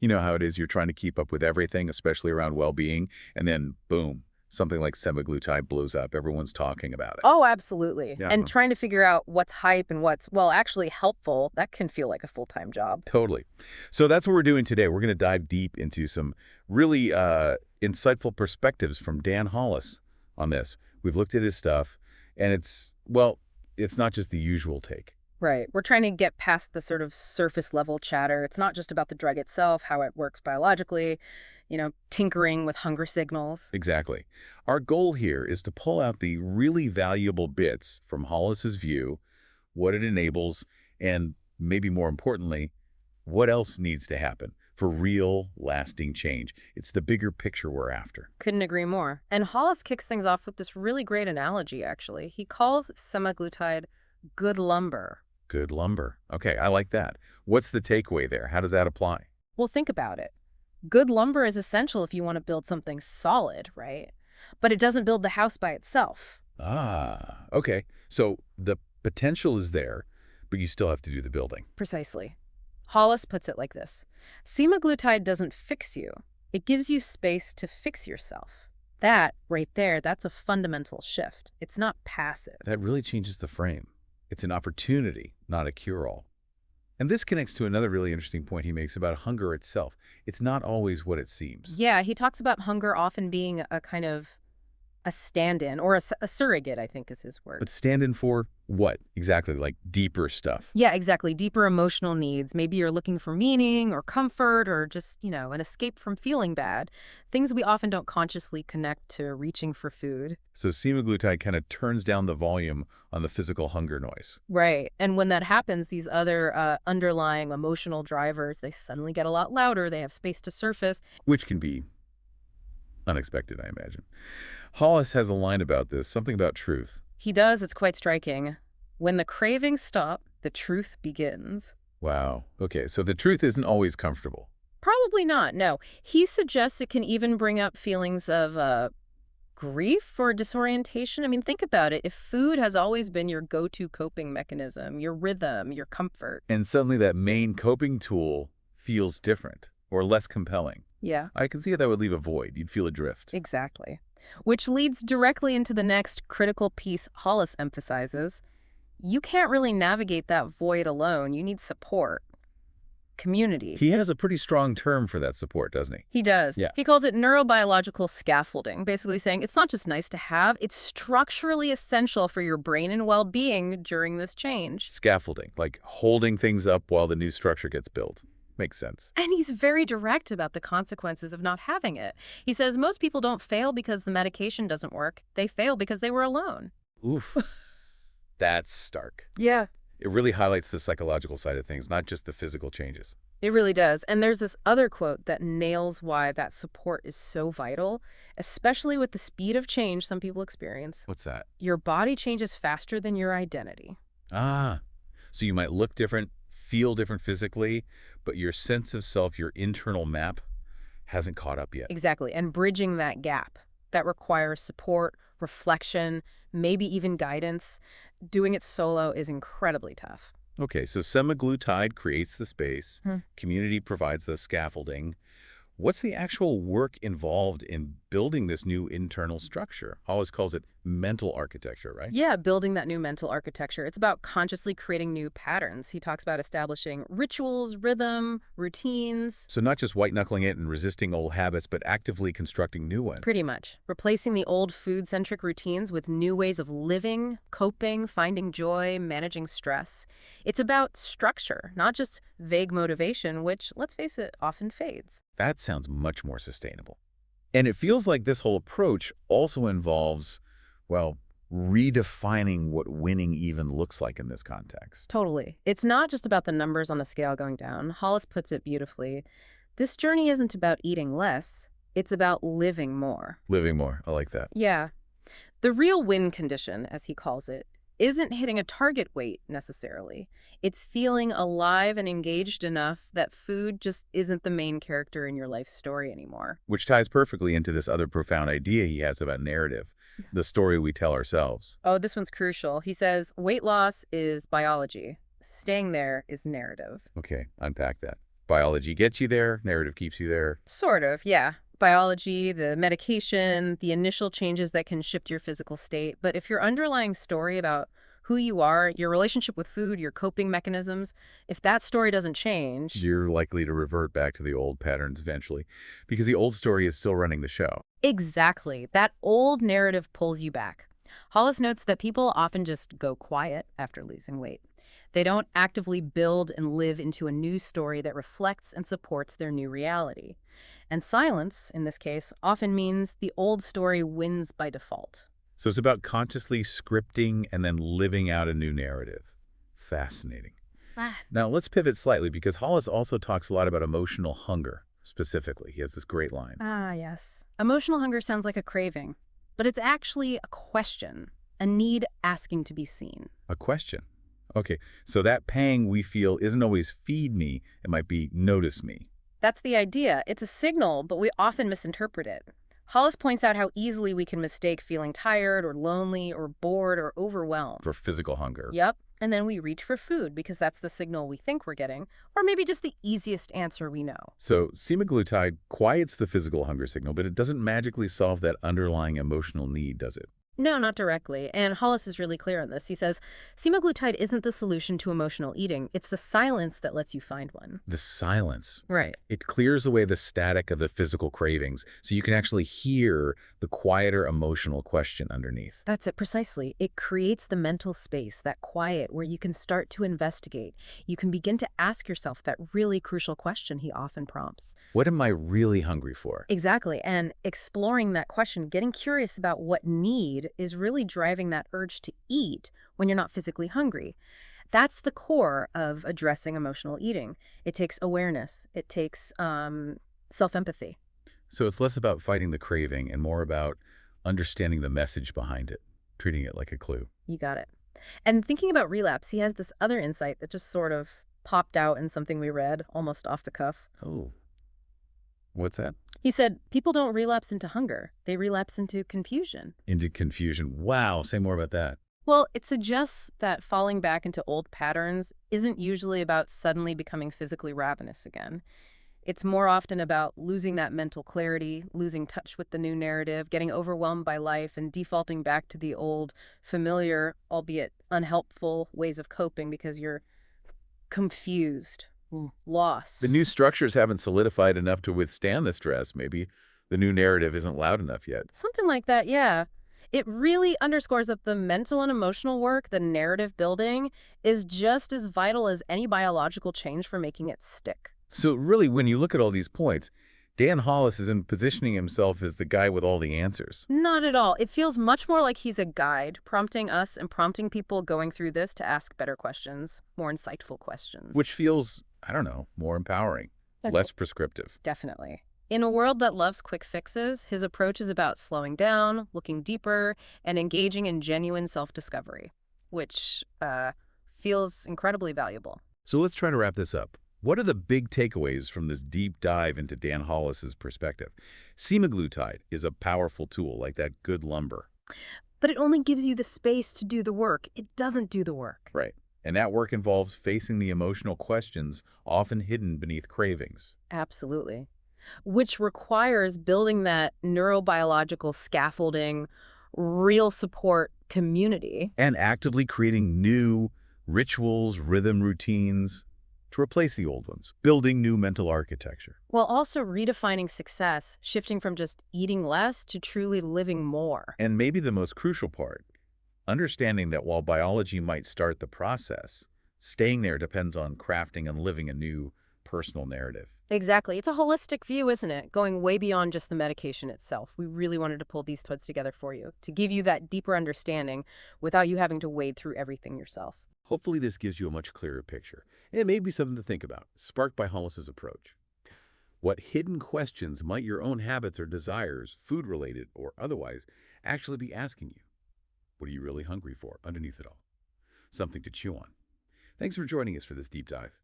You know how it is, you're trying to keep up with everything, especially around well-being, and then boom, something like semaglutide blows up. Everyone's talking about it. Oh, absolutely. Yeah, And trying to figure out what's hype and what's, well, actually helpful, that can feel like a full-time job. totally. So that's what we're doing today. We're going to dive deep into some really insightful perspectives from Dan Hollis on this. We've looked at his stuff, and it's not just the usual take. Right. We're trying to get past the sort of surface level chatter. It's not just about the drug itself, how it works biologically, tinkering with hunger signals. Exactly. Our goal here is to pull out the really valuable bits from Hollis's view, what it enables, and maybe more importantly, what else needs to happen for real, lasting change. It's the bigger picture we're after. Couldn't agree more. And Hollis kicks things off with this really great analogy, actually. He calls semaglutide good lumber. Good lumber. Okay, I like that. What's the takeaway there? How does that apply? Well, think about it. Good lumber is essential if you want to build something solid, right? But it doesn't build the house by itself. Ah, okay. So the potential is there, but you still have to do the building. Precisely. Hollis puts it like this. Semaglutide doesn't fix you. It gives you space to fix yourself. That, right there, that's a fundamental shift. It's not passive. That really changes the frame. It's an opportunity, not a cure-all. And this connects to another really interesting point he makes about hunger itself. It's not always what it seems. Yeah, he talks about hunger often being a kind of a stand-in, or a surrogate, I think is his word. But stand in for what? Exactly, like deeper stuff. Yeah, exactly. Deeper emotional needs. Maybe you're looking for meaning or comfort or just, an escape from feeling bad. Things we often don't consciously connect to reaching for food. So semaglutide kind of turns down the volume on the physical hunger noise. Right. And when that happens, these other underlying emotional drivers, they suddenly get a lot louder. They have space to surface. Which can be unexpected, I imagine. Hollis has a line about this, something about truth. He does. It's quite striking. When the cravings stop, the truth begins. Wow. Okay, so the truth isn't always comfortable. Probably not, no. He suggests it can even bring up feelings of grief or disorientation. I mean, think about it. If food has always been your go-to coping mechanism, your rhythm, your comfort. And suddenly that main coping tool feels different or less compelling. Yeah, I can see how that would leave a void. You'd feel adrift. exactly. Which leads directly into the next critical piece Hollis emphasizes. You can't really navigate that void alone. You need support. Community. He has a pretty strong term for that support, doesn't he? He does. Yeah. He calls it neurobiological scaffolding, basically saying it's not just nice to have, it's structurally essential for your brain and well-being during this change. Scaffolding, like holding things up while the new structure gets built. Makes sense. And he's very direct about the consequences of not having it. He says most people don't fail because the medication doesn't work. They fail because they were alone. Oof. That's stark. Yeah. It really highlights the psychological side of things, not just the physical changes. It really does. And there's this other quote that nails why that support is so vital, especially with the speed of change some people experience. What's that? Your body changes faster than your identity. Ah, so you might look different, feel different physically, but your sense of self, your internal map, hasn't caught up yet. Exactly. And bridging that gap, that requires support, reflection, maybe even guidance. Doing it solo is incredibly tough. Okay, so semaglutide creates the space, Hmm. community provides the scaffolding. What's the actual work involved in building this new internal structure? Hollis calls it mental architecture, right? Yeah, building that new mental architecture. It's about consciously creating new patterns. He talks about establishing rituals, rhythm, routines. So not just white-knuckling it and resisting old habits, but actively constructing new ones. Pretty much. Replacing the old food-centric routines with new ways of living, coping, finding joy, managing stress. It's about structure, not just vague motivation, which, let's face it, often fades. That sounds much more sustainable. And it feels like this whole approach also involves, well, redefining what winning even looks like in this context. Totally. It's not just about the numbers on the scale going down. Hollis puts it beautifully. This journey isn't about eating less. It's about living more. Living more. I like that. Yeah. The real win condition, as he calls it, isn't hitting a target weight necessarily. It's feeling alive and engaged enough that food just isn't the main character in your life story anymore. Which ties perfectly into this other profound idea he has about narrative, the story we tell ourselves. Oh, this one's crucial. He says, weight loss is biology. Staying there is narrative. Okay, unpack that. Biology gets you there, narrative keeps you there. Sort of, yeah. Biology, the medication, the initial changes that can shift your physical state. But if your underlying story about who you are, your relationship with food, your coping mechanisms, if that story doesn't change, You're likely to revert back to the old patterns eventually, because the old story is still running the show. exactly, that old narrative pulls you back. Hollis notes that people often just go quiet after losing weight. They don't actively build and live into a new story that reflects and supports their new reality. And silence, in this case, often means the old story wins by default. So it's about consciously scripting and then living out a new narrative. Fascinating. Ah, Now, let's pivot slightly because Hollis also talks a lot about emotional hunger, specifically. He has this great line. yes. Emotional hunger sounds like a craving, but it's actually a question, a need asking to be seen. A question. Okay, so that pang we feel isn't always feed me, it might be notice me. That's the idea. It's a signal, but we often misinterpret it. Hollis points out how easily we can mistake feeling tired or lonely or bored or overwhelmed. For physical hunger. Yep. And then we reach for food because that's the signal we think we're getting, or maybe just the easiest answer we know. So semaglutide quiets the physical hunger signal, but it doesn't magically solve that underlying emotional need, does it? No, not directly. And Hollis is really clear on this. He says, semaglutide isn't the solution to emotional eating. It's the silence that lets you find one. The silence. Right. It clears away the static of the physical cravings, so you can actually hear the quieter emotional question underneath. That's it precisely. It creates the mental space, that quiet where you can start to investigate. You can begin to ask yourself that really crucial question he often prompts. What am I really hungry for? Exactly. And exploring that question, getting curious about what need is really driving that urge to eat when you're not physically hungry. That's the core of addressing emotional eating. It takes awareness. It takes self-empathy. So it's less about fighting the craving and more about understanding the message behind it, treating it like a clue. You got it. And thinking about relapse, he has this other insight that just sort of popped out in something we read, almost off the cuff. Oh, what's that? He said, people don't relapse into hunger. They relapse into confusion. Into confusion. Wow, say more about that. Well, it suggests that falling back into old patterns isn't usually about suddenly becoming physically ravenous again. It's more often about losing that mental clarity, losing touch with the new narrative, getting overwhelmed by life, and defaulting back to the old, familiar, albeit unhelpful ways of coping because you're confused, lost. The new structures haven't solidified enough to withstand the stress. Maybe the new narrative isn't loud enough yet. Something like that, yeah. It really underscores that the mental and emotional work, the narrative building, is just as vital as any biological change for making it stick. So really, when you look at all these points, Dan Hollis isn't positioning himself as the guy with all the answers. Not at all. It feels much more like he's a guide, prompting us and prompting people going through this to ask better questions, more insightful questions. Which feels, I don't know, more empowering, Okay. less prescriptive. Definitely. In a world that loves quick fixes, his approach is about slowing down, looking deeper, and engaging in genuine self-discovery, which feels incredibly valuable. So let's try to wrap this up. What are the big takeaways from this deep dive into Dan Hollis's perspective? Semaglutide is a powerful tool, like that good lumber. But it only gives you the space to do the work. It doesn't do the work. Right. And that work involves facing the emotional questions often hidden beneath cravings. Absolutely. Which requires building that neurobiological scaffolding, real support community. And actively creating new rituals, rhythm routines to replace the old ones, building new mental architecture. While also redefining success, shifting from just eating less to truly living more. And maybe the most crucial part, understanding that while biology might start the process, staying there depends on crafting and living a new personal narrative. Exactly. It's a holistic view, isn't it? Going way beyond just the medication itself. We really wanted to pull these threads together for you, to give you that deeper understanding without you having to wade through everything yourself. Hopefully this gives you a much clearer picture. It may be something to think about, sparked by Hollis's approach. What hidden questions might your own habits or desires, food-related or otherwise, actually be asking you? What are you really hungry for underneath it all? Something to chew on. Thanks for joining us for this deep dive.